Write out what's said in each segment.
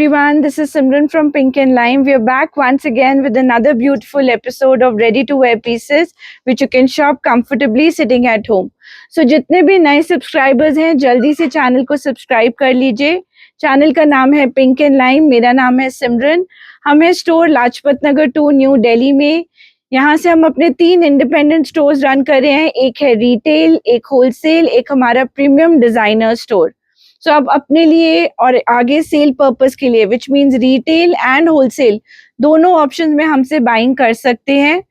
everyone, this is Simran from Pink and Lime. We are back once again with another beautiful episode of ready to wear pieces which you can shop comfortably sitting at home. So जितने भी नए subscribers हैं जल्दी से channel को subscribe कर लीजिए. Channel का नाम है पिंक एंड लाइम. मेरा नाम है सिमरन. हम है स्टोर लाजपत नगर 2 न्यू दिल्ली में. यहाँ से हम अपने 3 इंडिपेंडेंट स्टोर्स रन कर रहे हैं. एक है रिटेल, एक होलसेल, एक हमारा प्रीमियम डिजाइनर स्टोर. सो आप अपने लिए और आगे सेल पर्पस के लिए which means retail and wholesale दोनों ऑप्शंस में हमसे बाइंग कर सकते हैं.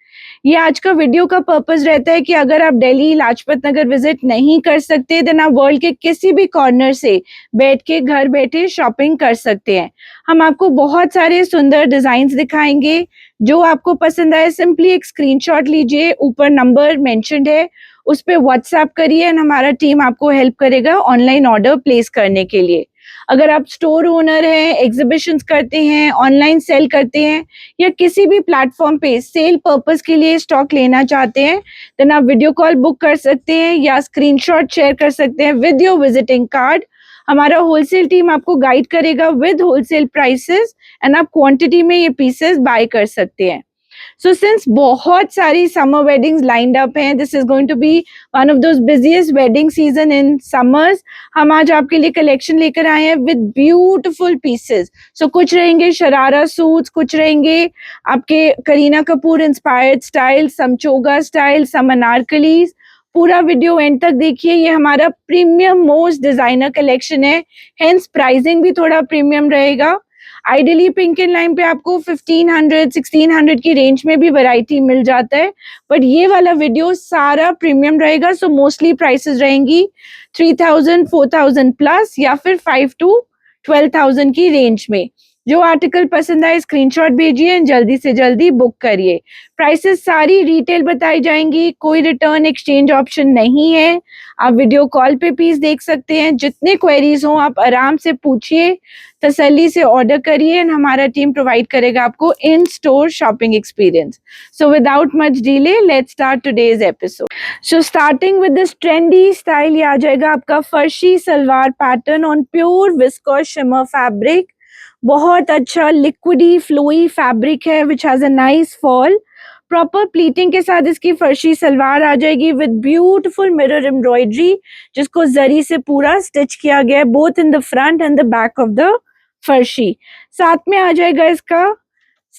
ये आज का वीडियो का पर्पस रहता है कि अगर आप दिल्ली लाजपत नगर विजिट नहीं कर सकते देन आप वर्ल्ड के किसी भी कॉर्नर से बैठ के घर बैठे शॉपिंग कर सकते हैं. हम आपको बहुत सारे सुंदर डिजाइन्स दिखाएंगे. जो आपको पसंद आए सिंपली एक स्क्रीनशॉट लीजिए, ऊपर नंबर मेंशन्ड है उस पे व्हाट्सएप करिए एंड हमारा टीम आपको हेल्प करेगा ऑनलाइन ऑर्डर प्लेस करने के लिए. अगर आप स्टोर ओनर हैं, एग्जीबिशंस करते हैं, ऑनलाइन सेल करते हैं या किसी भी प्लेटफॉर्म पे सेल पर्पस के लिए स्टॉक लेना चाहते हैं देन आप वीडियो कॉल बुक कर सकते हैं या स्क्रीनशॉट शेयर कर सकते हैं विद योर विजिटिंग कार्ड. हमारा होलसेल टीम आपको गाइड करेगा विद होलसेल प्राइसेस एंड आप क्वांटिटी में ये पीसेस बाय कर सकते हैं. So since बहुत सारी summer weddings lined up हैं, this is going to be one of those busiest wedding season in summers. हम आज आपके लिए collection लेकर आए हैं with beautiful pieces. So कुछ रहेंगे शरारा suits, कुछ रहेंगे आपके Kareena Kapoor inspired style, some choga style, some anarkalis. पूरा वीडियो एंड तक देखिए. ये हमारा प्रीमियम मोस्ट डिजाइनर कलेक्शन है, हेंस प्राइसिंग भी थोड़ा प्रीमियम रहेगा. आइडियली पिंक एंड लाइम पे आपको 1500-1600 की रेंज में भी वैरायटी मिल जाता है, बट ये वाला वीडियो सारा प्रीमियम रहेगा. सो मोस्टली प्राइसेस रहेंगी 3000, 4000 प्लस या फिर 5 to 12,000 की रेंज में. जो आर्टिकल पसंद आए स्क्रीनशॉट भेजिए एंड जल्दी से जल्दी बुक करिए. प्राइसेस सारी रिटेल बताई जाएंगी, कोई रिटर्न एक्सचेंज ऑप्शन नहीं है. आप वीडियो कॉल पे पीस देख सकते हैं. जितने क्वेरीज हों आप आराम से पूछिए, तसल्ली से ऑर्डर करिए एंड हमारा टीम प्रोवाइड करेगा आपको in store shopping experience. So without much delay let's start today's episode. So starting with this trendy style, ये आ जाएगा आपका farshi salwar pattern on pure viscose shimmer fabric. बहुत अच्छा लिक्विडी फ्लोई फैब्रिक है which has a nice fall. Proper pleating के साथ इसकी फर्शी सलवार आ जाएगी विद ब्यूटीफुल मिरर एम्ब्रॉयडरी जिसको जरी से पूरा स्टिच किया गया है both in the front and the back of the farshi. साथ में आ जाएगा इसका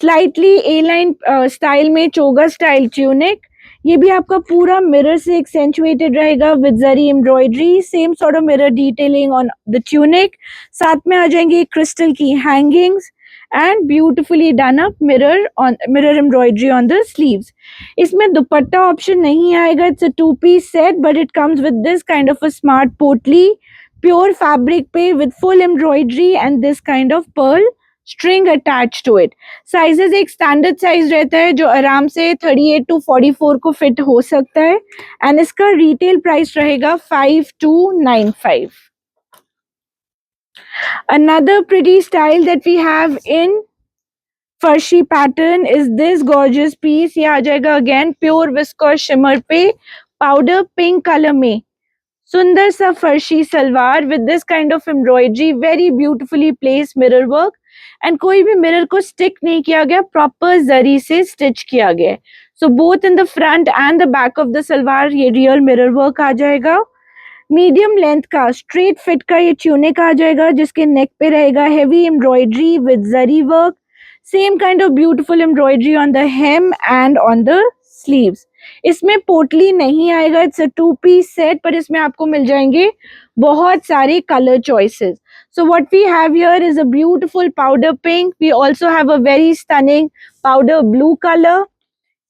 स्लाइटली ए लाइन स्टाइल में चोगा स्टाइल ट्यूनिक. ये भी आपका पूरा मिरर से एक्सेंचुएटेड रहेगा with zari embroidery, same sort of mirror detailing on the tunic. साथ में आ जाएंगे क्रिस्टल की hangings and beautifully done up mirror embroidery on the sleeves. इसमें दुपट्टा ऑप्शन नहीं आएगा. It's a 2-piece set but it comes with this kind of a smart पोटली pure fabric पे with full embroidery and this kind of pearl string attached to it. Sizes एक standard size रहता है जो आराम से 38 to 44 को fit हो सकता है and इसका retail price रहेगा 5295. Another pretty style that we have in फर्शी pattern is this gorgeous piece. ये आ जाएगा again pure viscose shimmer पे powder pink color में सुंदर सा फर्शी salwar with this kind of embroidery, very beautifully placed mirror work and कोई भी मिरर को स्टिक नहीं किया गया, प्रॉपर जरी से स्टिच किया गया. So both in the front and the back of the salwar ये रियल मिरर वर्क आ जाएगा. मीडियम लेंथ का स्ट्रेट फिट का ये ट्यूनिक आ जाएगा जिसके नेक पे रहेगा heavy embroidery with zari work, same kind of beautiful embroidery on the hem and on the sleeves. इसमें पोटली नहीं आएगा. इट्स अ 2-piece सेट पर इसमें आपको मिल जाएंगे बहुत सारे colour choices. So what we have here is a beautiful powder pink. We also have a very stunning powder blue colour.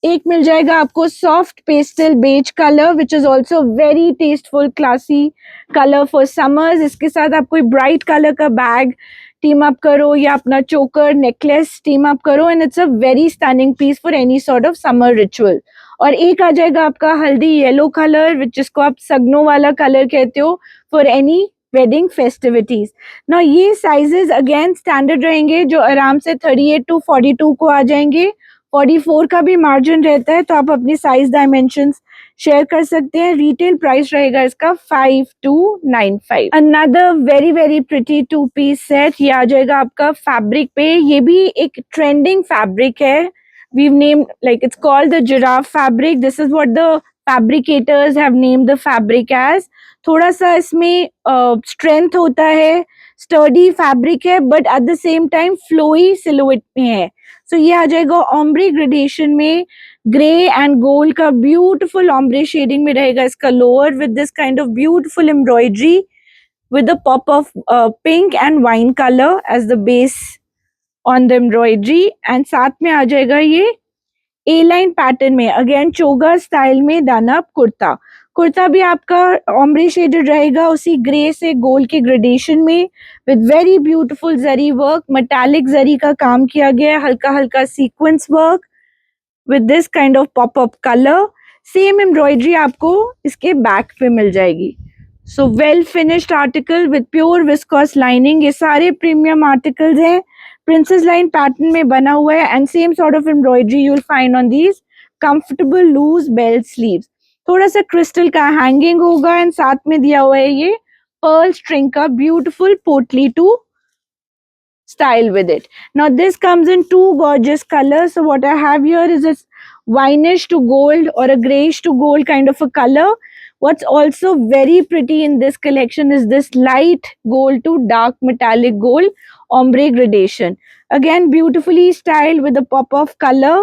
एक मिल जाएगा आपको soft pastel beige colour which is also very tasteful classy colour for summers. इसके साथ आप कोई bright colour का bag team up करो या अपना चोकर नेकलेस टीम अप करो and it's a very stunning piece for any sort of summer ritual. और एक आ जाएगा आपका हल्दी येलो कलर विच जिसको आप सगनों वाला कलर कहते हो फॉर एनी वेडिंग फेस्टिविटीज. ना ये साइजेस अगेन स्टैंडर्ड रहेंगे जो आराम से 38 to 42 को आ जाएंगे. 44 का भी मार्जिन रहता है, तो आप अपनी साइज डायमेंशंस शेयर कर सकते हैं। रिटेल प्राइस रहेगा इसका 5295। Another very very pretty 2 piece set, ये आ जाएगा आपका फैब्रिक पे। ये भी एक ट्रेंडिंग फैब्रिक है। we've named, like, it's called the giraffe fabric. This is what the fabricators have named the fabric as. थोड़ा सा इसमें स्ट्रेंथ होता है, स्टर्डी फैब्रिक है, but at the same time flowy silhouette में है। सो ये आ जाएगा ऑम्ब्रे ग्रेडेशन में, ग्रे एंड गोल्ड का ब्यूटीफुल ऑम्ब्रे शेडिंग में रहेगा इसका lower, with this kind of beautiful embroidery with a pop of pink and wine color as the base on the embroidery, and साथ में आ जाएगा ये ए लाइन पैटर्न में, अगेन चोगा स्टाइल में डन अप कुर्ता। कुर्ता भी आपका ऑम्ब्रे शेडेड रहेगा, उसी ग्रे से गोल्ड के ग्रेडेशन में, with very beautiful zari work, metallic zari का काम किया गया है, हल्का हल्का sequence work with this kind of pop up colour. Same embroidery आपको इसके बैक पे मिल जाएगी। So well finished article with pure viscose lining. ये सारे प्रीमियम आर्टिकल्स हैं, प्रिंसेस लाइन पैटर्न में बना हुआ है, and same sort of embroidery you will find on these comfortable loose belt sleeves. थोड़ा सा क्रिस्टल का हैंगिंग होगा, एंड साथ में दिया हुआ है ये पर्ल स्ट्रिंग का ब्यूटीफुल पोटली to style with it. Now this comes in two gorgeous colors. So what I have here is a wineish to gold or a grayish to gold kind of a color. What's also very pretty in this collection is this light gold to dark metallic gold ombre gradation. Again beautifully styled with a pop of color.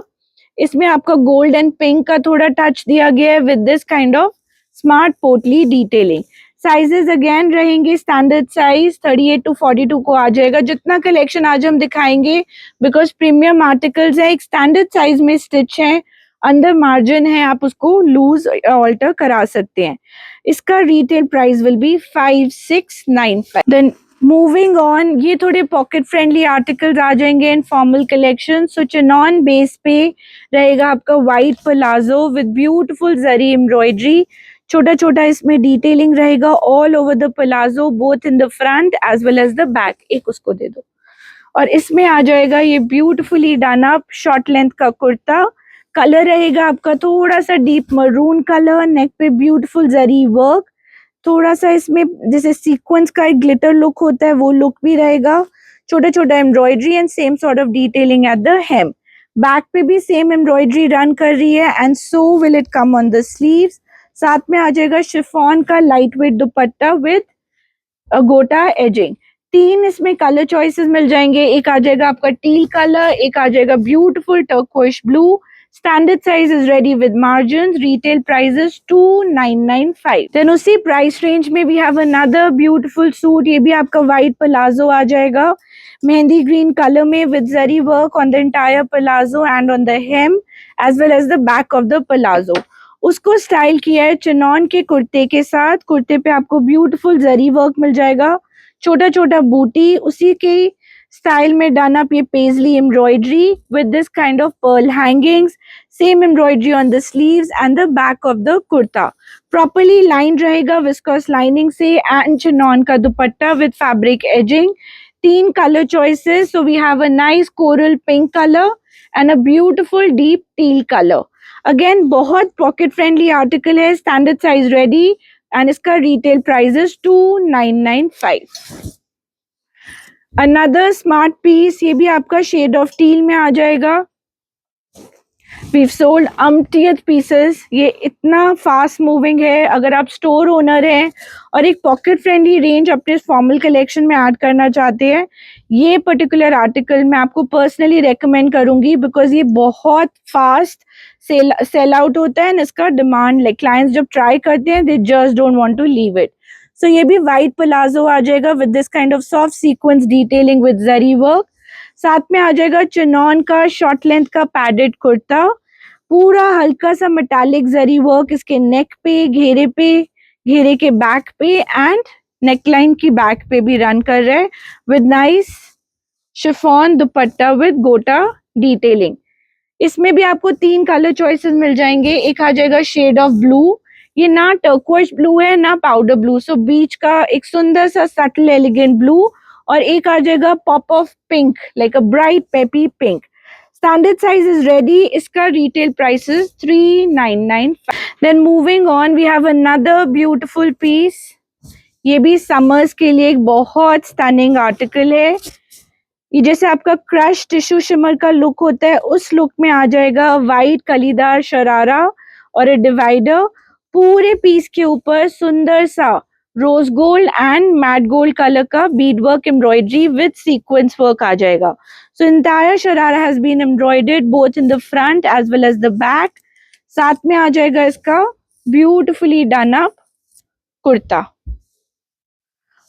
इसमें आपका gold and pink का थोड़ा touch दिया गया है with this kind of smart पोटली detailing. Sizes again रहेंगे standard size 38 to 42 को आ जाएगा। जितना कलेक्शन आज हम दिखाएंगे, बिकॉज प्रीमियम आर्टिकल्स है, एक स्टैंडर्ड साइज में स्टिच है, अंदर मार्जिन है, आप उसको लूज ऑल्टर करा सकते हैं। इसका retail price will be 5695। Then moving on, ये थोड़े पॉकेट फ्रेंडली आर्टिकल्स आ जाएंगे in formal collection. So chinon base पे रहेगा आपका white palazzo with beautiful zari embroidery, छोटा छोटा इसमें डिटेलिंग रहेगा all over the palazzo, both in the front as well as the back. एक उसको दे दो। और इसमें आ जाएगा ये beautifully done up short length का कुर्ता। कलर रहेगा आपका थोड़ा सा डीप मरून कलर, नेक पे ब्यूटीफुल जरी वर्क, थोड़ा सा इसमें जैसे सीक्वेंस का एक ग्लिटर लुक होता है वो लुक भी रहेगा, छोटा छोटा embroidery and same sort of detailing at the hem. Back पे भी सेम एम्ब्रॉयडरी रन कर रही है, and so will it come on the sleeves. साथ में आ जाएगा शिफॉन का light weight dupatta with gota edging. 3 इसमें कलर चॉइसेस मिल जाएंगे, एक आ जाएगा आपका टील कलर, एक आ जाएगा beautiful turquoise blue. Standard size is ready with margin. Retail price is 2995। Then उसी प्राइस रेंज में we have another beautiful suit, ये भी आपका व्हाइट प्लाजो आ जाएगा मेहंदी ग्रीन कलर में with zari work on the entire palazzo and on the hem as well as the back of the palazzo. उसको style किया है चिनॉन के कुर्ते के साथ। कुर्ते पे आपको ब्यूटीफुल जरी वर्क मिल जाएगा, छोटा छोटा बूटी, उसी के स्टाइल में डन अप ये paisley embroidery with this kind of pearl hangings, same embroidery on the sleeves and the back of the kurta. Properly line रहेगा विस्कॉस लाइनिंग से, एंड चिनॉन का dupatta with fabric edging. 3 colour choices, so we have a nice coral pink colour and a beautiful deep teal colour. Again बहुत pocket friendly article है, standard size ready, and इसका retail price is 2995। Another smart piece, ये भी आपका shade of till में आ जाएगा। We've sold umpteenth pieces. ये इतना फास्ट मूविंग है, अगर आप स्टोर ओनर हैं और एक पॉकेट फ्रेंडली रेंज अपने फॉर्मल कलेक्शन में ऐड करना चाहते हैं, ये पर्टिकुलर आर्टिकल मैं आपको पर्सनली रेकमेंड करूंगी, बिकॉज ये बहुत फास्ट सेल आउट होता है, इसका डिमांड, लाइक क्लाइंट्स जब ट्राई करते हैं they just don't want to leave it. So ये भी व्हाइट प्लाजो आ जाएगा with this kind of soft sequence detailing with zari work. साथ में आ जाएगा चिनॉन का शॉर्ट लेंथ का पैडेड कुर्ता, पूरा हल्का सा मेटालिक जरी वर्क इसके नेक पे, घेरे के बैक पे एंड नेकलाइन की बैक पे भी रन कर रहा है with nice chiffon dupatta with गोटा डिटेलिंग। इसमें भी आपको 3 कलर चॉइसेस मिल जाएंगे, एक आ जाएगा शेड ऑफ ब्लू, ये ना टर्कोइश ब्लू है ना पाउडर ब्लू, सो बीच का एक सुंदर सा सटल एलिगेंट ब्लू, और एक आ जाएगा pop of pink, like a bright peppy pink. Standard size is ready. इसका retail price is 3995. Then moving on, we have another beautiful piece. ये भी summers के लिए एक बहुत stunning article है. ये जैसे आपका क्रश टिश्यू शिमर का लुक होता है, उस लुक में आ जाएगा वाइट कलीदार शरारा और एक डिवाइडर. पूरे पीस के ऊपर सुंदर सा rose gold and matt gold colour का bead work embroidery with sequence work आ जाएगा. So entire sharara has been embroidered both in the front as well as the back. साथ में आ जाएगा इसका ब्यूटिफुली डन अप कुर्ता.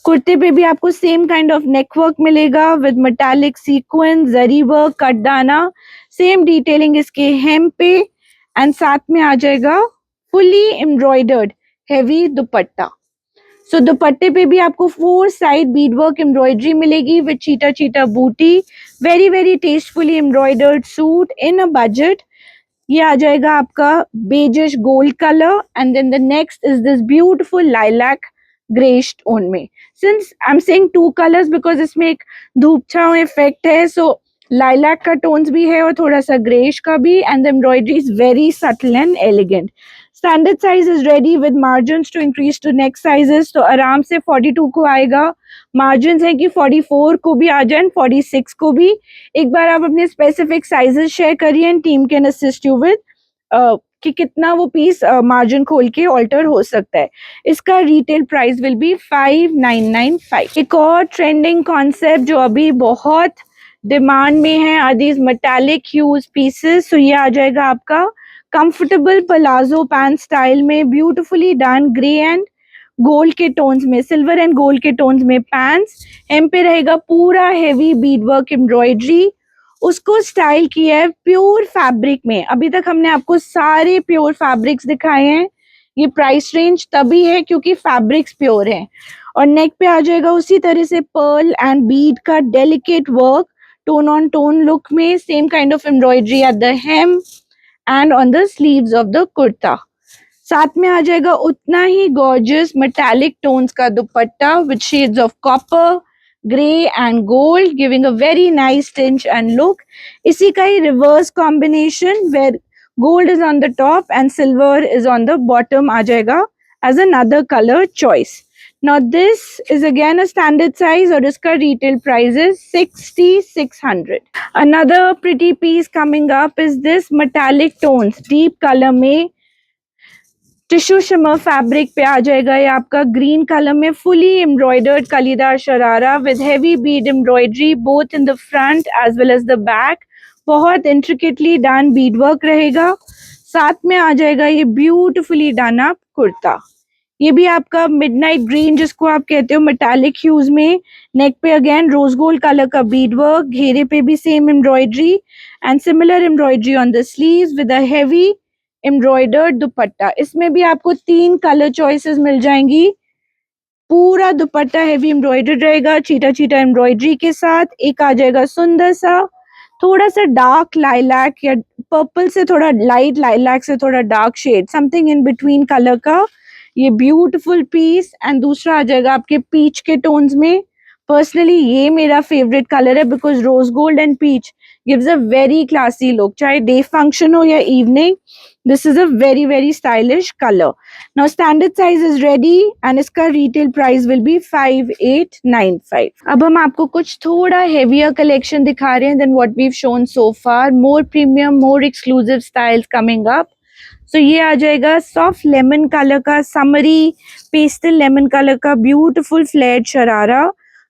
कुर्ते पे भी आपको same kind of neck work मिलेगा with metallic sequence, zari work, katdana, same detailing इसके हेम पे एंड साथ में आ जाएगा fully embroidered heavy dupatta. So दुपट्टे पे भी आपको 4 साइड बीड वर्क एम्ब्रॉयडरी मिलेगी विद चीटा चीटा बूटी. Very very tastefully embroidered suit in a budget. ये आ जाएगा आपका beigish gold colour and then the next is this beautiful lilac greyish tone में. Since I am saying 2 colours because इसमें एक धूप छांव इफेक्ट है, सो लाइलैक का टोन्स भी है और थोड़ा सा ग्रेश का भी. And the embroidery is very subtle and elegant. Standard size is ready with margins to increase to next sizes. तो आराम से 42 को आएगा. मार्जिन्स है कि 44 को भी आ जाए, 46 को भी. एक बार आप अपने स्पेसिफिक साइजेस शेयर करिए and team can assist you with कि कितना वो पीस मार्जिन खोल के ऑल्टर हो सकता है. इसका रिटेल प्राइस विल बी 5995. एक और ट्रेंडिंग कॉन्सेप्ट जो अभी बहुत डिमांड में है are these metallic hues pieces. So ये आ जाएगा आपका कंफर्टेबल पलाजो पैंट स्टाइल में, beautifully done grey and gold के टोन्स में, सिल्वर एंड गोल्ड के टोन्स में पैंट्स. हेम पे रहेगा पूरा हेवी बीड वर्क एम्ब्रॉयडरी. उसको स्टाइल किया है प्योर फैब्रिक में. अभी तक हमने आपको सारे प्योर फैब्रिक्स दिखाए हैं. ये प्राइस रेंज तभी है क्योंकि फैब्रिक्स प्योर है. और नेक पे आ जाएगा उसी तरह से पर्ल एंड बीड का delicate work tone on tone look में. Same kind of embroidery at the hem and on the sleeves of the kurta. साथ में आ जाएगा उतना ही गॉर्जियस मेटालिक टोन्स का dupatta with shades of copper, grey and gold, giving a very nice tinge and look. इसी का ही reverse combination where gold is on the top and silver is on the bottom आ जाएगा as another color choice. Now this is again a standard size और इसका retail price is 6600. Another pretty piece coming up is this metallic tones, deep color में tissue shimmer fabric पे आ जाएगा. ये आपका green colour में fully embroidered kalidar sharara with heavy bead embroidery both in the front as well as the back. बहुत intricately done bead work रहेगा. साथ में आ जाएगा ये ब्यूटिफुली डन अप कुर्ता. ये भी आपका मिडनाइट ग्रीन जिसको आप कहते हो मेटालिक ह्यूज में. नेक पे अगेन रोज गोल्ड कलर का बीड वर्क, घेरे पे भी same embroidery and similar embroidery on the sleeves with a heavy embroidered दुपट्टा. इसमें भी आपको 3 कलर चॉइसेस मिल जाएंगी. पूरा दुपट्टा हेवी एम्ब्रॉयडर्ड रहेगा चीटा चीटा एम्ब्रॉयडरी के साथ. एक आ जाएगा सुंदर सा थोड़ा सा डार्क लाइलैक या पर्पल से थोड़ा लाइट लाइलैक से थोड़ा dark shade, something in between colour का ये ब्यूटीफुल पीस. एंड दूसरा आ जाएगा आपके पीच के टोन्स में. पर्सनली ये मेरा फेवरेट कलर है because rose gold and peach gives a very classy look. चाहे डे फंक्शन हो या evening, this is a very very stylish color. Now standard size is ready and इसका retail price will be 5895. अब हम आपको कुछ थोड़ा heavier collection दिखा रहे हैं than what we've shown so far. More premium, more exclusive styles coming up. So ये आ जाएगा soft lemon color का, summery pastel lemon color का beautiful flared शरारा.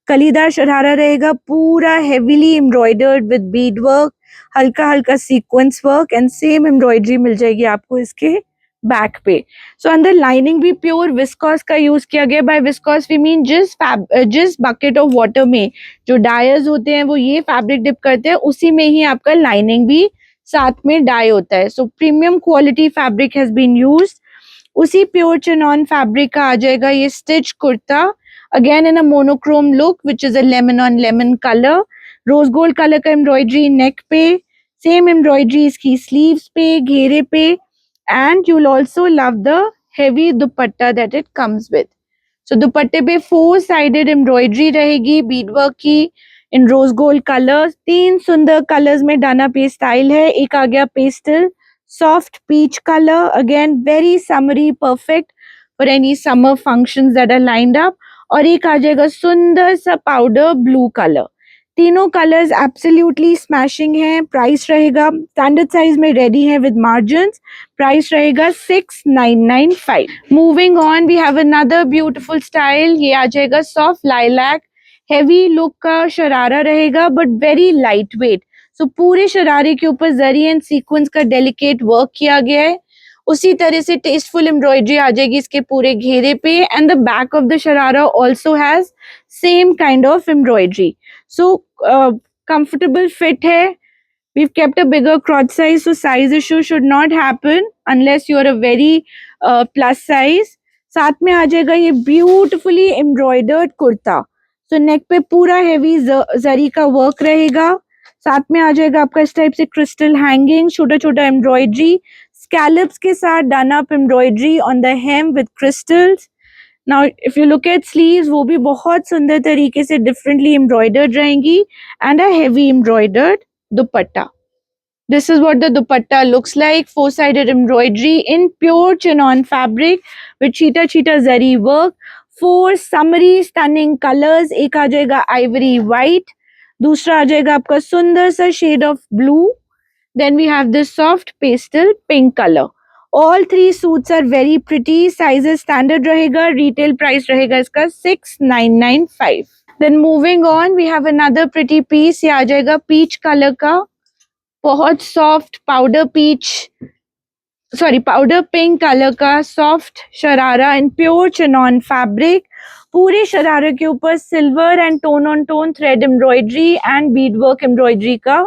कलीदार शरारा रहेगा पूरा heavily embroidered with bead work, हल्का हल्का sequence work and same embroidery मिल जाएगी आपको इसके बैक पे. सो अंदर लाइनिंग भी प्योर विस्कॉस का यूज किया गया. बाय विस्कॉस वी मीन जिस बकेट ऑफ वाटर में जो डायर्स होते हैं वो ये फैब्रिक डिप करते हैं, उसी में ही आपका लाइनिंग भी साथ में डाई होता है. So premium quality fabric has been used. उसी प्योर चिनॉन फैब्रिक का आ जाएगा ये stitch kurta, again in a monochrome look which is a lemon on lemon colour. Rose gold colour का एम्ब्रॉयडरी नेक पे, सेम एम्ब्रॉयडरी इसकी स्लीव्स पे, घेरे पे, and you will also love the heavy dupatta that it comes with. So दुपट्टे पे 4 sided embroidery रहेगी Beed work की इन रोज गोल्ड कलर। 3 सुंदर कलर्स में डन अप ये स्टाइल है। एक आ गया pastel soft peach colour, again very summery, perfect for any summer functions that are lined up. और एक आ जाएगा सुंदर सा पाउडर ब्लू कलर। तीनों कलर्स एब्सोल्युटली स्मैशिंग हैं। प्राइस रहेगा स्टैंडर्ड साइज में रेडी है विद मार्जिन्स। प्राइस रहेगा 6995। Moving on, we have another beautiful style. ये आ जाएगा सॉफ्ट लाइलैक, हेवी लुक का शरारा रहेगा बट वेरी लाइट वेट। सो पूरे शरारे के ऊपर जरी एंड सीक्वेंस का डेलिकेट वर्क किया गया है। उसी तरह से टेस्टफुल एम्ब्रॉयडरी आ जाएगी इसके पूरे घेरे पे। And the back of the sharara also has same kind of embroidery. So comfortable fit है। We've kept a bigger crotch size, so size issue should not happen unless you're a very plus size. साथ में आ जाएगा ये beautifully embroidered kurta. सो नेक पे पूरा heavy जरी का work रहेगा। साथ में आ जाएगा आपका इस टाइप से क्रिस्टल हैंगिंग, छोटा छोटा एम्ब्रॉयडरी, स्कैलप्स के साथ done up embroidery on the hem with crystals. Now if you look at sleeves, वो भी बहुत सुंदर तरीके से डिफरेंटली एम्ब्रॉयडर्ड रहेंगी and a heavy embroidered dupatta. This is what the dupatta looks like. 4-sided embroidery in pure chinon fabric with cheetah zari work. 4 summery stunning colors. एक आ जाएगा ivory white, दूसरा आ जाएगा आपका सुंदर सा shade of blue. Then we have this soft pastel pink color. All 3 suits are very pretty. Sizes standard रहेगा. Retail price रहेगा इसका 6995. Then moving on, we have another pretty piece. ये आ जाएगा peach color का, बहुत सॉफ्ट पाउडर पिंक कलर का soft sharara इन pure chinon fabric. पूरे शरारे के ऊपर silver and tone on tone thread embroidery and Beed work embroidery का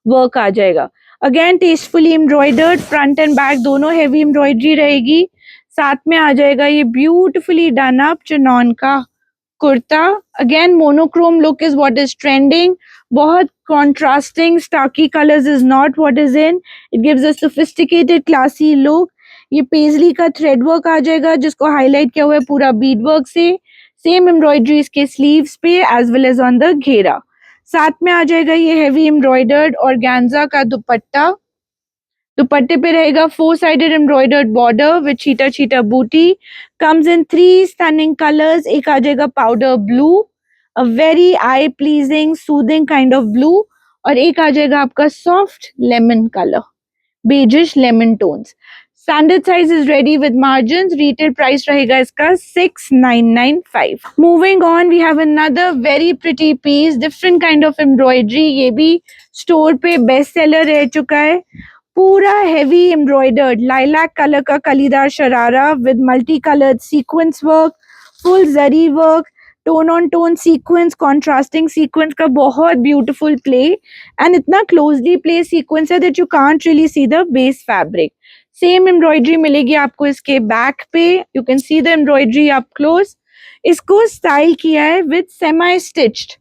वर्क आ जाएगा। Again tastefully embroidered, front and back दोनों हेवी एम्ब्रॉयडरी रहेगी। साथ में आ जाएगा ये ब्यूटिफुली डन अप चिनॉन का kurta. Again monochrome look is what is trending. बहुत contrasting starky colors is not what is in. It gives a sophisticated classy look. ये पेजली का थ्रेड वर्क आ जाएगा जिसको हाईलाइट किया हुआ है पूरा बीड वर्क से। सेम एम्ब्रॉयडरी इसके स्लीव्स पे as well as on the घेरा। साथ में आ जाएगा ये हेवी एम्ब्रॉयडर्ड ऑर्गेन्जा का दुपट्टा। दुपट्टे पे रहेगा 4-sided embroidered border with cheetah booty. Comes in 3 stunning colors. एक आ जाएगा powder blue, a very eye pleasing soothing kind of blue, और एक आ जाएगा आपका soft lemon color, beigeish lemon tones. Standard size is ready with margins. Retail price रहेगा इसका 6995. Moving on, we have another very pretty piece, different kind of embroidery. ये भी store पे best seller रह चुका है। पूरा हेवी एम्ब्रॉयडर्ड लाइलैक कलर का kalidar sharara with multi coloured sequence work, full zari work, tone on tone sequence, contrasting sequence का बहुत ब्यूटीफुल प्ले एंड इतना क्लोजली प्ले सीक्वेंस है that you can't really see the base fabric. Same embroidery मिलेगी आपको इसके back पे, you can see the embroidery up close. इसको style किया है with semi stitched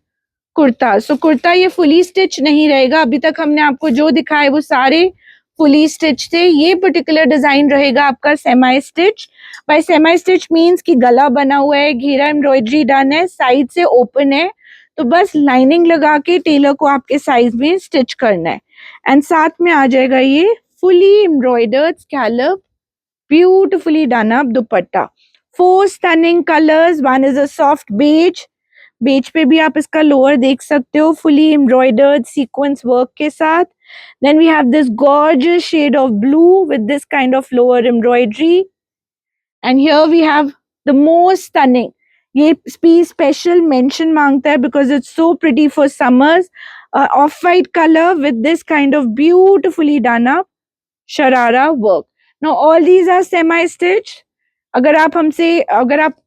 kurta. So kurta ये फुली स्टिच नहीं रहेगा, अभी तक हमने आपको जो दिखाए वो सारे फुली स्टिच थे। ये पर्टिकुलर डिजाइन रहेगा आपका semi stitch. Bye semi stitch means कि गला बना हुआ है, घेरा एम्ब्रॉयडरी डन है, साइड से ओपन है, तो बस लाइनिंग लगा के टेलर को आपके साइज में स्टिच करना है। एंड साथ में आ जाएगा ये fully embroidered scallop beautifully done up dupatta. 4 stunning colours, one is a soft beige, beige पे भी आप इसका लोअर देख सकते हो, फुली एम्ब्रॉयडर्ड सीक्वेंस वर्क के साथ। Then we have this gorgeous shade of blue with this kind of lower embroidery. And here we have the most stunning. ये piece special mention मांगता है because it's so pretty for summers. Off-white color with this kind of beautifully done up sharara work. Now all these are semi-stitched. अगर आप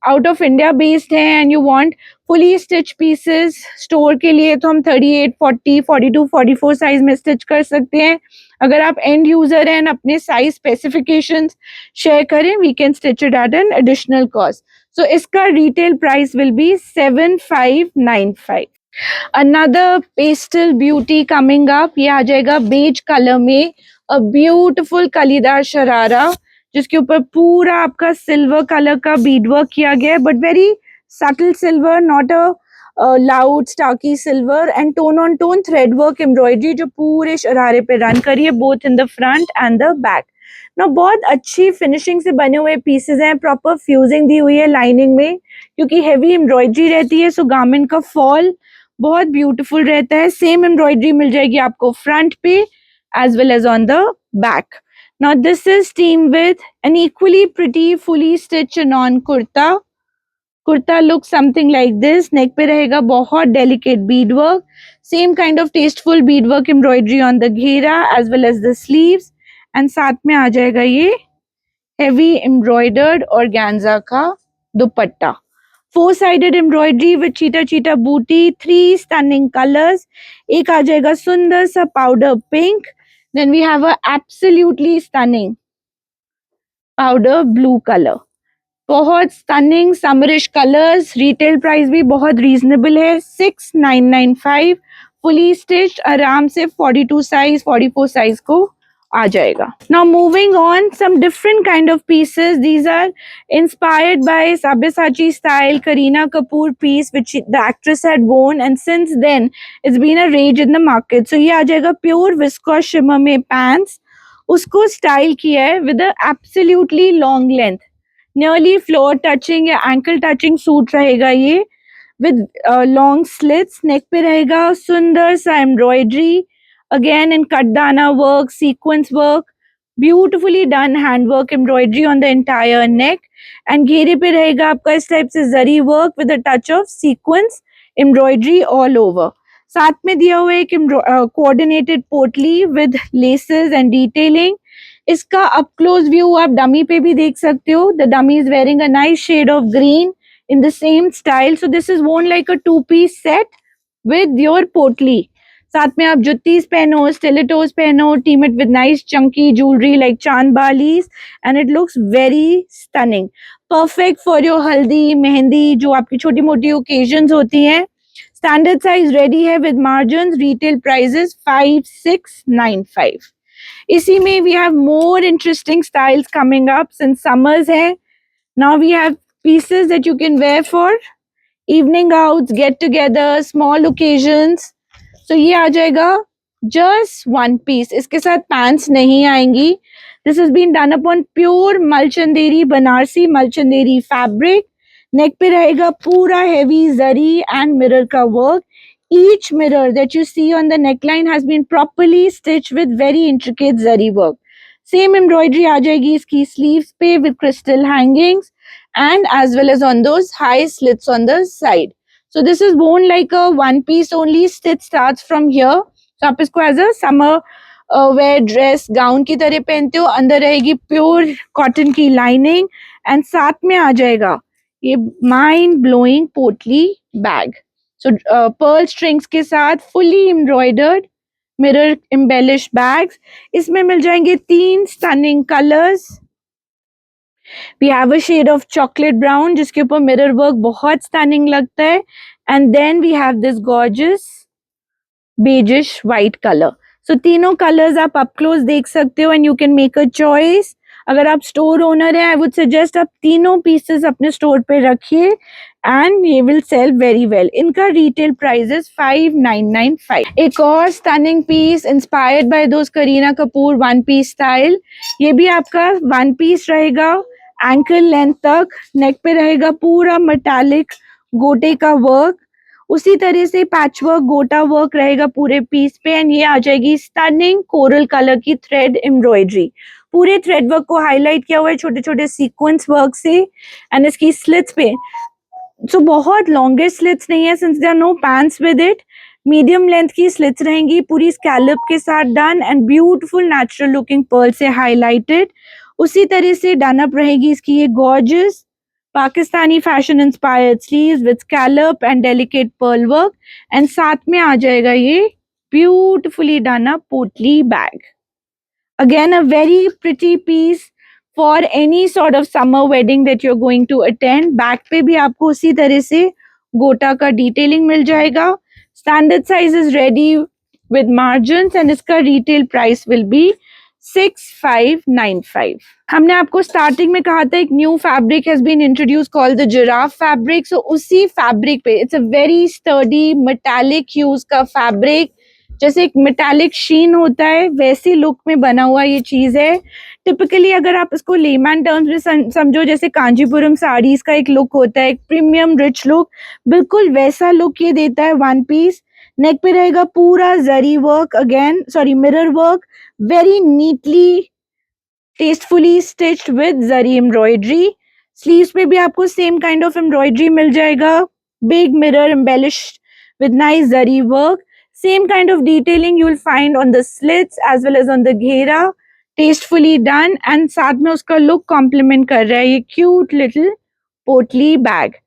out of India based हैं and you want fully stitch pieces store के लिए, तो हम 38, 40, 42, 44 size में stitch कर सकते हैं। अगर आप एंड यूजर हैं, अपने साइज स्पेसिफिकेशंस शेयर करें, we can stitch it at an additional cost. So इसका retail price will be 7595। Another pastel beauty coming up, ये आ जाएगा बेज कलर में, अ ब्यूटिफुल कलीदार शरारा जिसके ऊपर पूरा आपका सिल्वर कलर का बीड वर्क किया गया है, but very subtle silver, not a loud स्टाकी silver and tone on tone thread work embroidery जो पूरे शरारे पे रन करी है both in the front and the back ना। बहुत अच्छी फिनिशिंग से बने हुए पीसेज हैं, प्रॉपर फ्यूजिंग दी हुई है लाइनिंग में क्योंकि हेवी एम्ब्रॉयडरी रहती है, सो गारमेंट का फॉल बहुत ब्यूटीफुल रहता है। सेम एम्ब्रॉयडरी मिल जाएगी आपको फ्रंट पे as well as on the back. Now this is teamed with an equally pretty fully stitched on kurta. Kurta looks something like this. Neck पे रहेगा बहुत delicate beadwork. Same kind of tasteful beadwork embroidery on the घेरा as well as the sleeves. And साथ में आ जाएगा ये heavy embroidered organza का दुपट्टा. Four-sided embroidery with cheetah booty. 3 stunning colors. एक आ जाएगा सुंदर सा powder pink. Then we have a absolutely stunning powder blue color. बहुत stunning summerish colours. Retail price भी बहुत रीजनेबल है 6995 फुली स्टिच्ड, आराम से 42 साइज 44 साइज को आ जाएगा। Now moving on some different kind of pieces, these are inspired by Sabyasachi style Kareena Kapoor piece which the actress had worn and since then it's been a rage in the market. So ये आ जाएगा pure viscose shimmer में pants, उसको style किया है with absolutely long length, nearly floor touching या ankle touching suit रहेगा ये विद लॉन्ग स्लिट्स। नेक पे रहेगा सुंदर सा embroidery again in katdana work, sequence work, beautifully done handwork embroidery on the entire neck and घेरे पे रहेगा आपका इस टाइप से जरी work with a touch of sequence embroidery all over। साथ में दिया हुआ एक coordinated पोटली with laces and detailing। इसका अप क्लोज व्यू आप डमी पे भी देख सकते हो। The dummy is wearing a nice shade of green in the same style, so this is worn like a 2-piece set with your पोटली। साथ में आप जुत्तीज पहनो, स्टिलेटोज पहनो, team it with nice chunky jewellery like chand balis and it looks very stunning. Perfect for your haldi mehndi, जो आपकी छोटी मोटी ओकेजन्स होती हैं। स्टैंडर्ड साइज रेडी है विद मार्जिन। Retail prices 5695। इसी में we have more interesting styles coming up since summers है। Now we have pieces that you can wear for evening outs, get together, small occasions. तो ये आ जाएगा just 1 piece, इसके साथ पैंट्स नहीं आएंगी। This is been done upon pure मलचंदेरी बनारसी मलचंदेरी फैब्रिक। नेक पे रहेगा पूरा हेवी जरी एंड मिरर का work. Each mirror that you see on the neckline has been properly stitched with very intricate zari work. Same embroidery आ जाएगी इसकी sleeves पे with crystal hangings and as well as on those high slits on the side. So this is worn like a 1 piece only. Stitch starts from here. So आप इसको as a summer wear dress gown की तरह पहनते हो। अंदर रहेगी pure cotton की lining and साथ में आ जाएगा ये mind blowing पोटली bag. So pearl strings के साथ fully embroidered mirror embellished bags. इसमें मिल जाएंगे 3 stunning colors. We have a shade of chocolate brown जिसके ऊपर mirror work बहुत stunning लगता है and then we have this gorgeous beigeish white color. So तीनों colors आप up close देख सकते हो and you can make a choice. अगर आप स्टोर ओनर हैं आई वुड सजेस्ट आप तीनों पीसेस अपने स्टोर पे रखिए एंड ये विल सेल वेरी वेल। इनका रिटेल प्राइस इज 5995। एक और स्टनिंग पीस इंस्पायर्ड बाय दोस्त करीना कपूर 1 पीस स्टाइल। ये भी आपका 1 पीस रहेगा एंकल लेंथ तक। नेक पे रहेगा पूरा मेटालिक गोटे का वर्क, उसी तरह से पैच वर्क गोटा वर्क रहेगा पूरे पीस पे एंड ये आ जाएगी स्टनिंग कोरल कलर की थ्रेड एम्ब्रॉयडरी। पूरे थ्रेड वर्क को हाईलाइट किया हुआ है छोटे छोटे सीक्वेंस वर्क से एंड इसकी स्लिट्स पे सो बहुत लॉन्गर स्लिट्स नहीं है since there are no pants with it. Medium length की स्लिट्स रहेंगी पूरी स्कैलप के साथ done and beautiful natural looking pearl से हाईलाइटेड। उसी तरह से डन अप रहेगी इसकी ये gorgeous Pakistani fashion inspired sleeves with scallop and delicate pearl work and साथ में आ जाएगा ये ब्यूटीफुली डन अप पोटली bag. Again, a very pretty piece for any sort of summer wedding that you're going to attend. Back पे भी आपको उसी तरह से गोटा का detailing मिल जाएगा। Standard size is ready with margins and इसका retail price will be 6595। हमने आपको स्टार्टिंग में कहा था एक new fabric has been introduce called the giraffe fabric. So उसी फैब्रिक पे it's a very sturdy metallic hues का फैब्रिक, जैसे एक मेटालिक शीन होता है वैसी लुक में बना हुआ ये चीज है। टिपिकली अगर आप इसको लेमैन टर्म्स में समझो, जैसे कांजीपुरम साड़ीज का एक लुक होता है, एक प्रीमियम रिच लुक, बिल्कुल वैसा लुक ये देता है वन पीस। नेक पे रहेगा पूरा zari work, again sorry mirror work, very neatly tastefully stitched with zari embroidery। sleeves पे भी आपको same kind of embroidery मिल जाएगा, big mirror embellished with nice zari work, same kind of detailing you will find on the slits as well as on the घेरा, tastefully done, and साथ में उसका look complement कर रहा है ये cute little potly bag।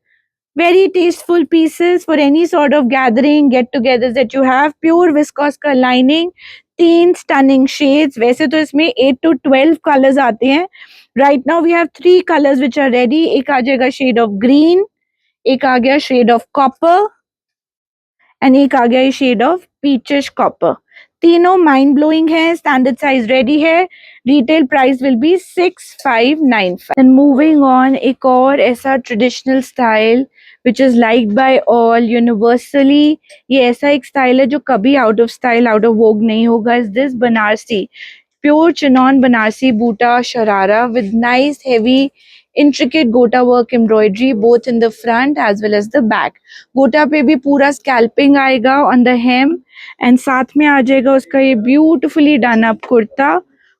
very tasteful pieces for any sort of gathering get togethers that you have। pure viscose का lining, 3 stunning shades। वैसे तो इसमें 8 to 12 colors आते हैं। right now we have 3 colors which are ready। एक आ जाएगा shade of green, एक आ गया shade of copper, एंड एक आ गया शेड ऑफ पीचिश कॉपर। तीनों माइंड ब्लोइंग है, स्टैंडर्ड साइज रेडी है, retail price will be 6595। And moving on, एक और ऐसा traditional style which is liked by all universally. ये ऐसा एक स्टाइल है जो कभी out of style, out of vogue नहीं होगा। Is this Banarasi pure chinon Banarasi बूटा sharara with nice heavy intricate gota work embroidery both in the front as well as the back। गोटा पे भी पूरा स्कैल्पिंग आएगा ऑन द हेम, एंड साथ में आ जाएगा उसका ये beautifully done up kurta.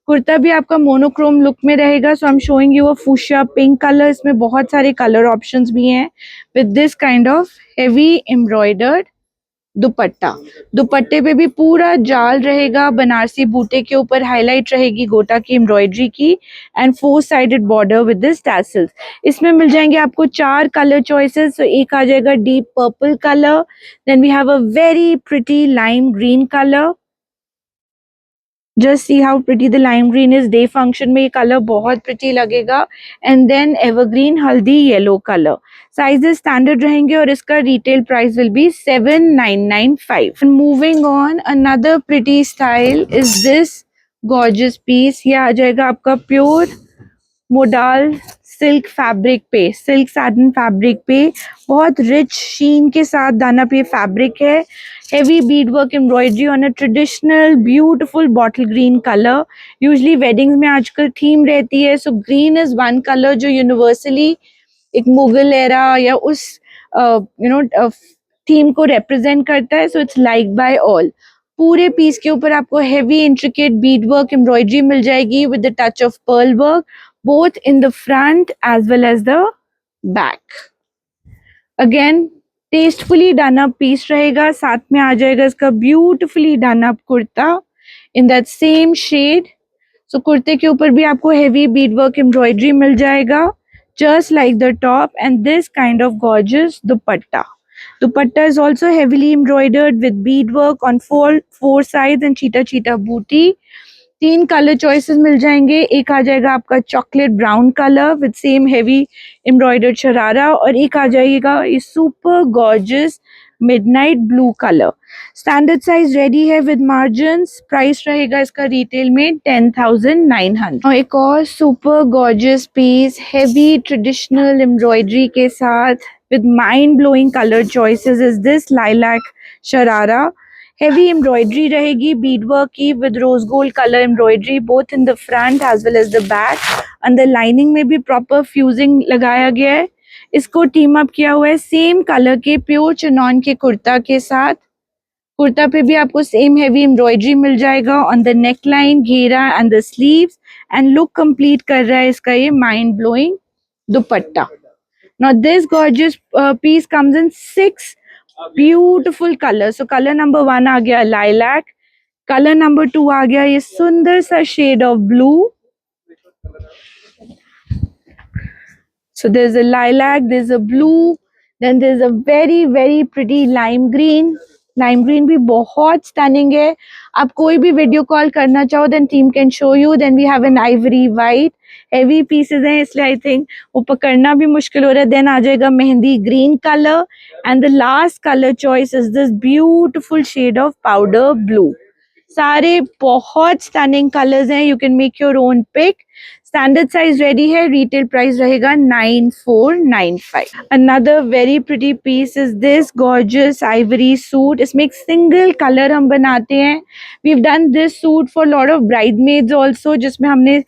Kurta भी आपका मोनोक्रोम लुक में रहेगा। So I am showing you a fuchsia pink colour. इसमें बहुत सारे कलर ऑप्शंस भी हैं with this kind of heavy embroidered dupatta. दुपट्टे पे भी पूरा जाल रहेगा, बनारसी बूटे के ऊपर हाईलाइट रहेगी गोटा की एम्ब्रॉयडरी की, and 4 sided border with this tassels. इसमें मिल जाएंगे आपको 4 कलर चॉइसेस। तो एक आ जाएगा deep purple colour, then we have a very pretty lime green colour. Just see how pretty the lime green is. Day function में ये कलर बहुत प्रिटी लगेगा। And then evergreen haldi yellow colour. Sizes standard रहेंगे और इसका retail price will be 7995। Moving on, another pretty style is this gorgeous piece. ये आ जाएगा आपका प्योर मोडाल सिल्क फैब्रिक पे, सिल्क सैटिन फैब्रिक पे, बहुत रिच शीन के साथ दाना पे फैब्रिक है। Heavy bead work embroidery on a traditional beautiful bottle green colour. Usually weddings में आजकल थीम रहती है, so green is one colour जो यूनिवर्सली एक मुगल एरा या उस थीम को रिप्रेजेंट करता है। So it's like by all. पूरे पीस के ऊपर आपको heavy intricate bead work embroidery मिल जाएगी with the touch of pearl work both in the front as well as the back। again tastefully done up piece रहेगा, साथ में आ जाएगा इसका beautifully done up kurta in that same shade। so कुर्ते के ऊपर भी आपको heavy bead work embroidery मिल जाएगा just like the top, and this kind of gorgeous dupatta। dupatta is also heavily embroidered with bead work on four sides and cheetah booty। 3 colour choices मिल जाएंगे। एक आ जाएगा आपका chocolate brown colour with same heavy embroidered sharara, और एक आ जाएगा ये super gorgeous midnight blue colour. Standard size ready है विद मार्जिन्स। प्राइस रहेगा इसका रिटेल में 10,900। और एक और super gorgeous piece heavy traditional embroidery के साथ with mind blowing color choices is this lilac sharara। heavy embroidery रहेगी bead work की with rose gold color embroidery both in the front as well as the back। अंदर lining में भी proper fusing लगाया गया है। इसको team up किया हुआ है सेम कलर के प्योर चिनॉन के कुर्ता के साथ। कुर्ता पे भी आपको सेम हेवी एम्ब्रॉयडरी मिल जाएगा ऑन द नेक लाइन, घेरा and the sleeves, and look complete कर रहा है इसका ये mind blowing dupatta. Now this gorgeous piece comes in 6 beautiful colors। So color number 1 आ गया lilac, color number 2 आ गया ये सुंदर सा shade of blue। So there's a lilac, there's a blue, then there's a very pretty lime green। Lime green भी बहुत stunning है। आप कोई भी वीडियो कॉल करना चाहो then team can show you. Then we have an ivory white, heavy pieces हैं इसलिए आई थिंक वो पकड़ना भी मुश्किल हो रहा है। देन आ जाएगा mehndi green colour, and the last colour choice is this beautiful shade of powder blue. सारे बहुत स्टनिंग कलर्स हैं, you can make your own pick. Standard size ready है, रिटेल प्राइस रहेगा 9495। Another very pretty piece is this gorgeous ivory suit. इसमें एक single colour हम बनाते हैं। We have done this suit for lot of bridesmaids also, जिसमें हमने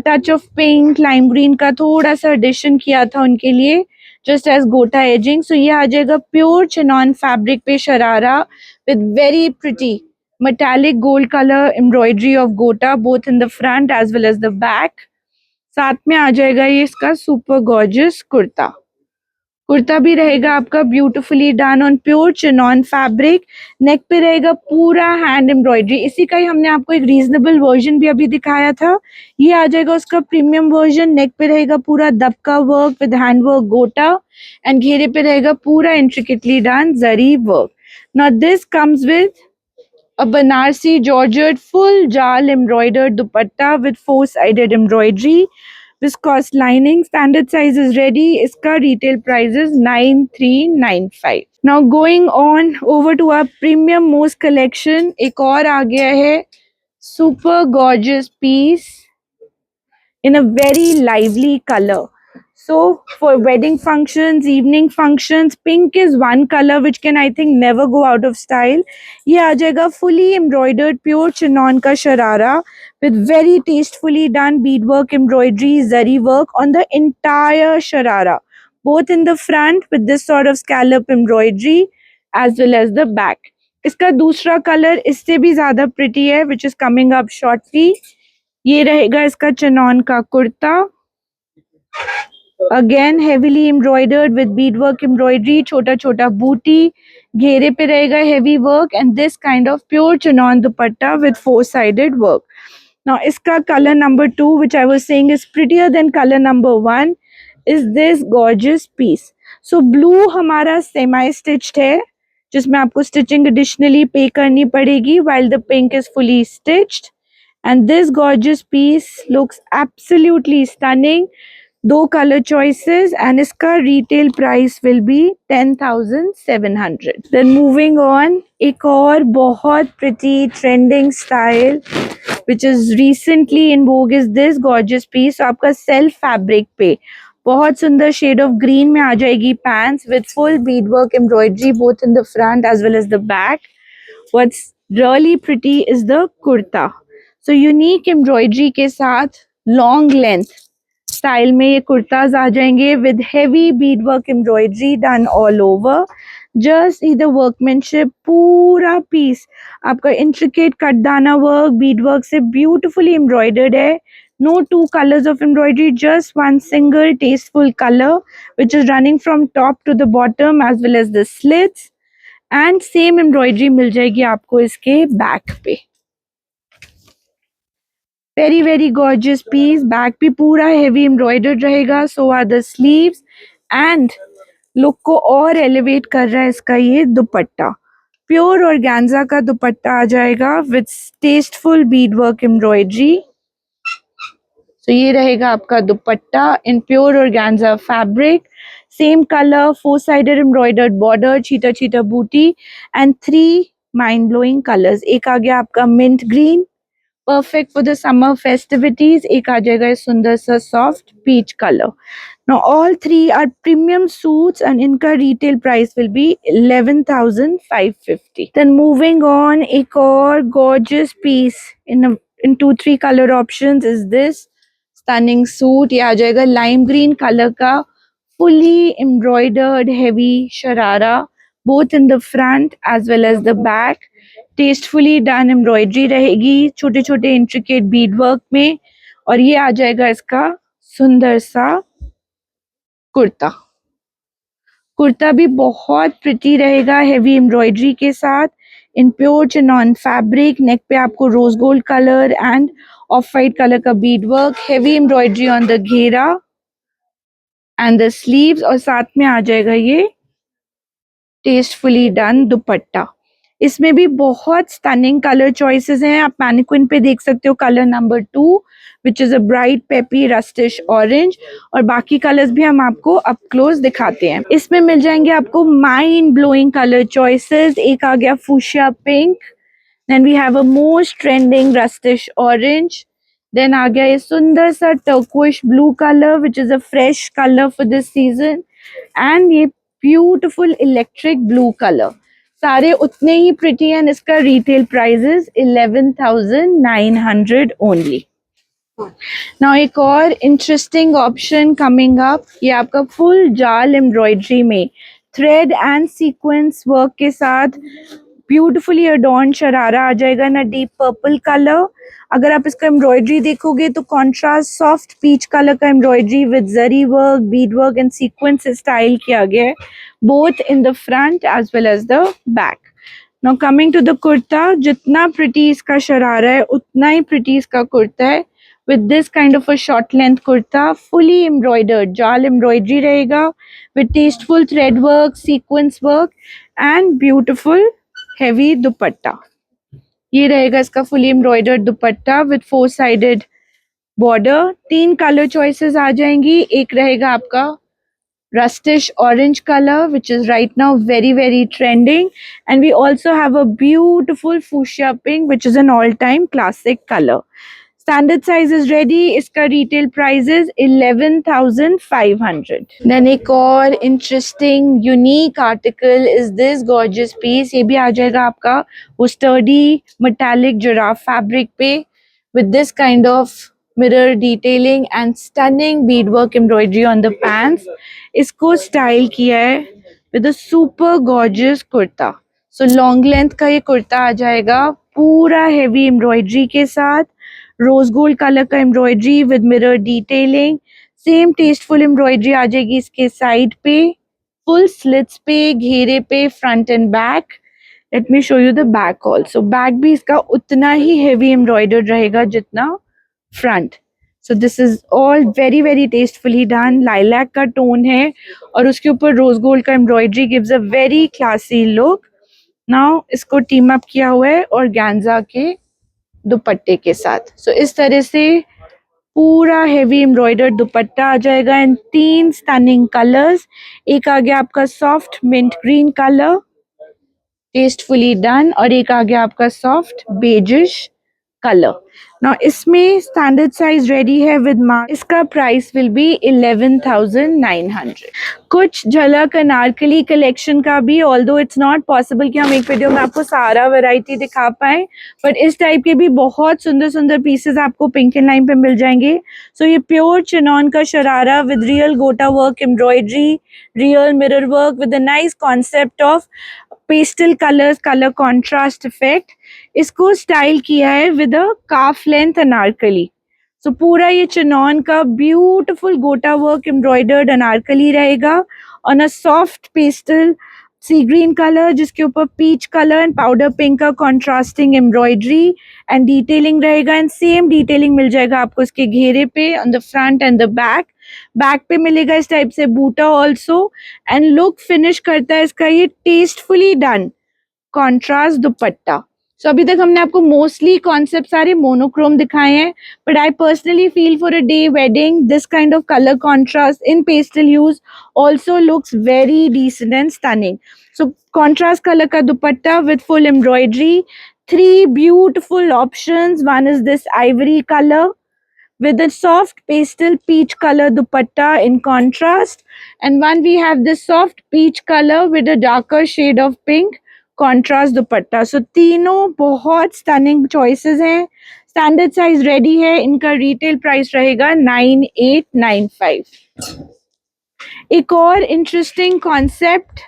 touch of pink lime green का थोड़ा सा एडिशन किया था उनके लिए, जस्ट एज गोटा एजिंग। सो ये आ जाएगा प्योर चिनॉन फैब्रिक पे sharara with very pretty metallic gold color embroidery of gota both in the front as well as the back। साथ में आ जाएगा ये इसका सुपर गॉर्जियस कुर्ता। कुर्ता भी रहेगा आपका beautifully done on pure chinon fabric. Neck पे रहेगा पूरा हैंड एम्ब्रॉयडरी। इसी का ही हमने आपको एक रीजनेबल वर्जन भी अभी दिखाया था, ये आ जाएगा उसका प्रीमियम वर्जन। नेक पे रहेगा पूरा दबका वर्क विद हैंड वर्क गोटा, एंड घेरे पे रहेगा पूरा intricately done zari work. Now this comes with a Banarsi Georgette full jal embroidered dupatta with four-sided embroidery, viscose lining. Standard size is ready. Iska retail price is 9395. Now going on over to our premium most collection, एक और आ गया है super gorgeous piece in a very lively color. So for wedding functions, evening functions, pink is one color which can I think never go out of style. ये आ जाएगा fully embroidered pure chinon का sharara with very tastefully done beadwork embroidery zari work on the entire sharara, both in the front with this sort of scallop embroidery as well as the back। इसका दूसरा colour इससे भी ज्यादा pretty है which is coming up shortly। ये रहेगा इसका chinon का kurta, again heavily embroidered with beadwork embroidery, छोटा छोटा बूटी, घेरे पे रहेगा heavy work, and this kind of pure chinon dupatta with four sided work. Now इसका colour number 2 which I was saying is prettier than color number 1 is this gorgeous piece। So blue हमारा semi stitched है, जिसमें आपको stitching additionally पे करनी पड़ेगी, while the pink is fully stitched, and this gorgeous piece looks absolutely stunning। दो colour choices and इसका retail price will be 10,700। Then moving on, एक और बहुत pretty trending style which is recently in vogue is this gorgeous piece. आपका self fabric पे बहुत सुंदर shade of green में आ जाएगी pants with full beadwork embroidery both in the front as well as the back. What's really pretty is the kurta. So unique embroidery के साथ long length style में ये कुर्ताज आ जाएंगे with heavy beadwork embroidery done all over. Just see the workmanship, पूरा piece आपका intricate katdana work beadwork से beautifully embroidered है। No two colors of embroidery, just one single tasteful color which is running from top to the bottom as well as the slits, and same embroidery मिल जाएगी आपको इसके back पे। Very very gorgeous piece, back भी पूरा heavy embroidered रहेगा, so are the sleeves, and look को और एलिवेट कर रहा है इसका ये दुपट्टा। प्योर ऑर्गेन्जा का दुपट्टा आ जाएगा विद टेस्टफुल बीडवर्क एम्ब्रॉयडरी। तो ये रहेगा आपका dupatta in pure organza fabric, same colour, four sided embroidered border, चीटा चीटा बूटी, एंड 3 माइंड ब्लोइंग कलर्स। एक आ गया आपका mint green, perfect for the summer festivities, एक आ जाएगा सुंदर सा soft peach colour. Now all 3 are premium suits and इनका retail price will be 11,550। Then moving on, एक और gorgeous piece in 2-3 color options is this stunning suit। ये आ जाएगा lime green color का fully embroidered heavy sharara both in the front as well as the back। Tastefully done embroidery रहेगी छोटे छोटे intricate bead work में, और ये आ जाएगा इसका सुंदर सा कुर्ता। कुर्ता भी बहुत प्रिटी रहेगा हेवी एम्ब्रॉयडरी के साथ in pure chinon fabric. Neck पे आपको rose gold colour and off white colour का bead work, heavy embroidery on the घेरा एंड द स्लीव्स, और साथ में आ जाएगा ये टेस्टफुली डन दुपट्टा। इसमें भी बहुत स्टनिंग कलर चॉइसेस हैं। आप मैनिक्विन पे देख सकते हो colour number 2 which is a bright peppy rustish orange, और बाकी कलर्स भी हम आपको अप क्लोज दिखाते हैं। इसमें मिल जाएंगे आपको माइंड ब्लोइंग कलर चॉइसेस। एक आ गया fuchsia pink Then we have a most trending rustish orange. Then आ गया ये सुंदर सा turquoise blue color, which is a fresh color for this season. And ये beautiful electric blue color. सारे उतने ही pretty and इसका retail price is 11,900 only. Now एक और interesting option coming up. ये आपका full जाल embroidery में thread and sequence work के साथ ब्यूटिफुली अडॉर्न शरारा आ जाएगा ना डीप पर्पल कलर. अगर आप इसका एम्ब्रॉयडरी देखोगे तो कॉन्ट्रास्ट सॉफ्ट पीच कलर का embroidery with zari work, bead work and sequence style किया गया है, both in the front as well as the back. Now coming to the kurta, जितना प्रिटी इसका शरारा है उतना ही प्रिटी इसका कुर्ता है. with this kind of a short length kurta, fully embroidered, jal embroidery रहेगा with tasteful thread work, sequence work and beautiful heavy दुपट्टा. ये रहेगा इसका fully embroidered dupatta with 4-sided border. 3 color choices आ जाएंगी. एक रहेगा आपका rustish orange color, which is right now very trending, and we also have a beautiful fuchsia pink, which is an all-time classic color. Standard size is ready. इसका retail price is 11,500. Then एक और interesting unique article is this gorgeous piece. ये भी आ जाएगा आपका वो sturdy metallic giraffe fabric पे with this kind of mirror detailing and stunning beadwork embroidery on the pants. इसको style किया है with a super gorgeous kurta. So long length का ये कुर्ता आ जाएगा पूरा heavy embroidery के साथ, रोज गोल्ड कलर का embroidery with mirror detailing, same tasteful embroidery आ जाएगी इसके साइड पे, फुल स्लिट्स पे, घेरे पे, front and back. Let me show you the back also. Back भी इसका उतना ही हेवी एम्ब्रॉयडर्ड रहेगा जितना front. So this is all very tastefully done. Lilac का टोन है और उसके ऊपर रोज गोल्ड का embroidery gives a very classy look. Now इसको टीम अप किया हुआ है ऑर्गेन्जा के दुपट्टे के साथ. सो इस तरह से पूरा हेवी एम्ब्रॉयडर्ड दुपट्टा आ जाएगा इन 3 स्टनिंग कलर्स. एक आ गया आपका soft mint green colour, tastefully done, और एक आ गया आपका सॉफ्ट बेजिश कलर. नाउ इसमें स्टैंडर्ड साइज रेडी है विद मार्क. इसका प्राइस विल बी 11,900. कुछ झलक अनारकली कलेक्शन का भी, ऑल्दो इट्स नॉट पॉसिबल कि हम एक वीडियो में आपको सारा वैरायटी दिखा पाए, बट इस टाइप के भी बहुत सुंदर पीसेस आपको पिंक एंड लाइन पे मिल जाएंगे. सो ये प्योर चिनॉन का sharara with real gota work embroidery, real mirror work with a nice concept of pastel colours, colour contrast effect. इसको स्टाइल किया है with a calf length Anarkali. सो पूरा ये चिनॉन का ब्यूटीफुल गोटा वर्क एम्ब्रॉयडर्ड अनारकली रहेगा on a soft pastel sea green colour, जिसके ऊपर peach colour and powder pink का कॉन्ट्रास्टिंग एम्ब्रॉयडरी एंड डिटेलिंग रहेगा. एंड सेम डिटेलिंग मिल जाएगा आपको इसके घेरे पे on the front and the back. Back पे मिलेगा इस टाइप से बूटा ऑल्सो. एंड लुक फिनिश करता है इसका ये tastefully done contrast dupatta. So अभी तक हमने आपको मोस्टली कॉन्सेप्ट सारे मोनोक्रोम दिखाए हैं, but I personally feel for a day wedding this kind of colour contrast in pastel hues also looks very decent and stunning. So contrast colour का dupatta with full embroidery, 3 beautiful options. One is this ivory color with a soft pastel peach color dupatta in contrast, and one we have this soft peach color with a darker shade of pink contrast dupatta. So तीनों बहुत stunning choices हैं. Standard size ready है. इनका retail price रहेगा 9895. एक और interesting concept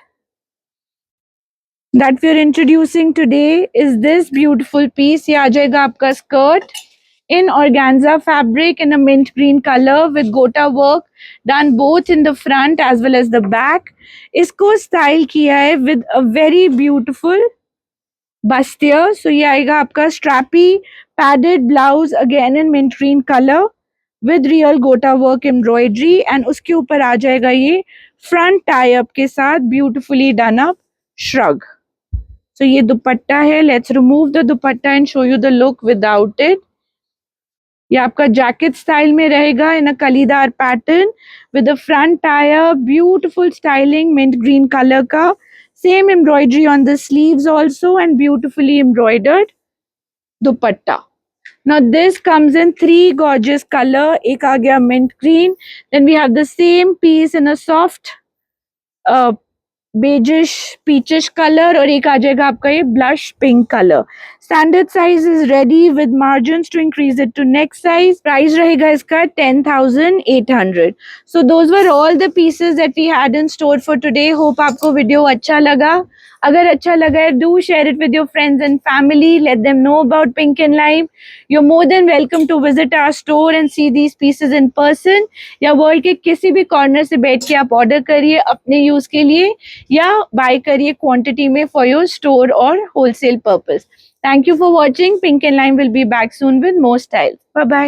that we are introducing today is this beautiful piece. ये आ जाएगा आपका skirt in organza fabric in a mint green color with gota work done both in the front as well as the back. इसको style किया है with a very beautiful bustier. So ये आएगा आपका strappy padded blouse again in mint green color with real gota work embroidery, and उसके ऊपर आ जाएगा ये front tie up के साथ beautifully done up shrug. So ये दुपट्टा है. Let's remove the dupatta and show you the look without it. ये आपका जैकेट स्टाइल में रहेगा in a kalidar pattern with a front tier, beautiful styling mint green colour का, same embroidery on the sleeves also and beautifully embroidered dupatta. Now this comes in 3 gorgeous color. एक आ गया mint green. Then we have the same piece in a soft uh, beigeish peachish color और एक आ जाएगा आपका ये blush pink color. Standard size is ready with margins to increase it to next size. Price रहेगा इसका 10,800. So those were all the pieces that we had in store for today. Hope आपको video अच्छा लगा. अगर अच्छा लगा है, do share it with your friends and family. Let them know about Pink and Lime. You're more than welcome to visit our store and see these pieces in person. या world के किसी भी कॉर्नर से बैठ के आप order करिए अपने यूज के लिए या बाय करिए क्वांटिटी में फॉर योर स्टोर और wholesale purpose. Thank you for watching. Pink and Lime will be back soon with more styles. Bye bye.